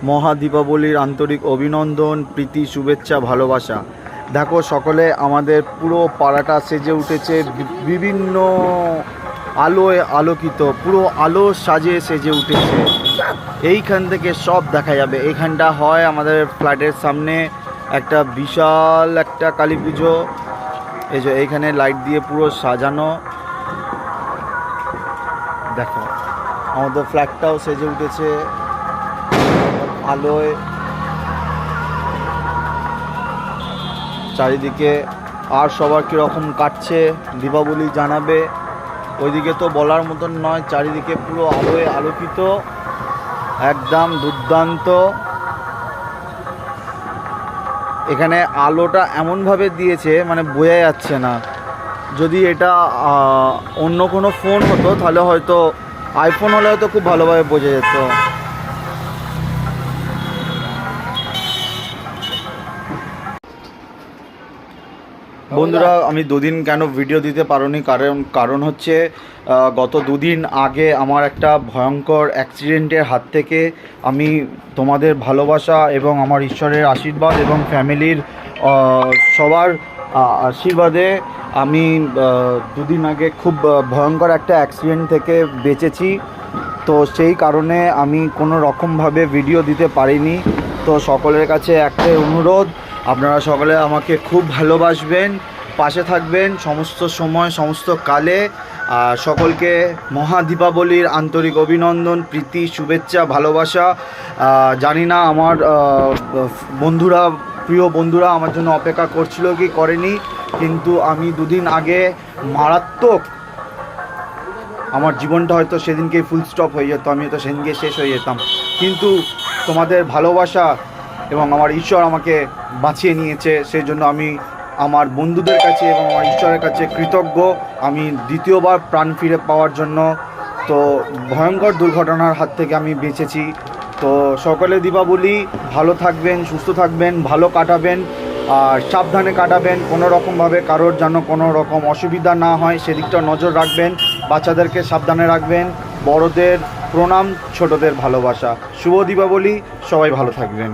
মহা দীপাবলির আন্তরিক অভিনন্দন, প্রীতি, শুভেচ্ছা, ভালোবাসা। দেখো সকলে আমাদের পুরো পাড়াটা সেজে উঠেছে বিভিন্ন আলোয় আলোকিত, পুরো আলো সাজে সেজে উঠেছে। এইখান থেকে সব দেখা যাবে। এইখানটা হয় আমাদের ফ্ল্যাটের সামনে একটা বিশাল একটা কালী পুজো। এই যে এইখানে লাইট দিয়ে পুরো সাজানো, দেখো আমাদের ফ্ল্যাটটাও সেজে উঠেছে আলোয় চারিদিকে। আর সবার কীরকম কাটছে দীপাবলি জানাবে। ওইদিকে তো বলার মতন নয়, চারিদিকে পুরো আলোয় আলোকিত, একদম দুর্দান্ত। এখানে আলোটা এমনভাবে দিয়েছে মানে বোঝা যাচ্ছে না। যদি এটা অন্য কোনো ফোন হতো তাহলে হয়তো, আইফোন হলে হয়তো খুব ভালোভাবে বোঝা যেত। বন্ধুরা, আমি দুদিন কেন ভিডিও দিতে পারিনি, কারণ হচ্ছে গত দুদিন আগে আমার একটা ভয়ঙ্কর অ্যাক্সিডেন্টের হাত থেকে আমি তোমাদের ভালোবাসা এবং আমার ঈশ্বরের আশীর্বাদ এবং ফ্যামিলির সবার আশীর্বাদে আমি দুদিন আগে খুব ভয়ঙ্কর একটা অ্যাক্সিডেন্ট থেকে বেঁচেছি। তো সেই কারণে আমি কোনো রকমভাবে ভিডিও দিতে পারিনি। তো সকলের কাছে একটাই অনুরোধ, আপনারা সকলে আমাকে খুব ভালোবাসবেন, পাশে থাকবেন সমস্ত সময় সমস্ত কালে। আর সকলকে মহা দীপাবলির আন্তরিক অভিনন্দন, প্রীতি, শুভেচ্ছা, ভালোবাসা। জানি না আমার বন্ধুরা, প্রিয় বন্ধুরা আমার জন্য অপেক্ষা করছিল কি করেনি, কিন্তু আমি দুদিন আগে মারাত্মক, আমার জীবনটা হয়তো সেদিনকে ফুল স্টপ হয়ে যেত, আমি হয়তো সেদিনকে শেষ হয়ে যেতাম, কিন্তু তোমাদের ভালোবাসা এবং আমার ঈশ্বর আমাকে বাঁচিয়ে নিয়েছে। সেই জন্য আমি আমার বন্ধুদের কাছে এবং আমার ঈশ্বরের কাছে কৃতজ্ঞ আমি দ্বিতীয়বার প্রাণ ফিরে পাওয়ার জন্য। তো ভয়ঙ্কর দুর্ঘটনার হাত থেকে আমি বেঁচেছি। তো সকলে দীপাবলি ভালো থাকবেন, সুস্থ থাকবেন, ভালো কাটাবেন আর সাবধানে কাটাবেন। কোনো রকমভাবে কারোর যেন কোনো রকম অসুবিধা না হয় সেদিকটা নজর রাখবেন। বাচ্চাদেরকে সাবধানে রাখবেন। বড়দের প্রণাম, ছোটদের ভালোবাসা। শুভ দীপাবলি, সবাই ভালো থাকবেন।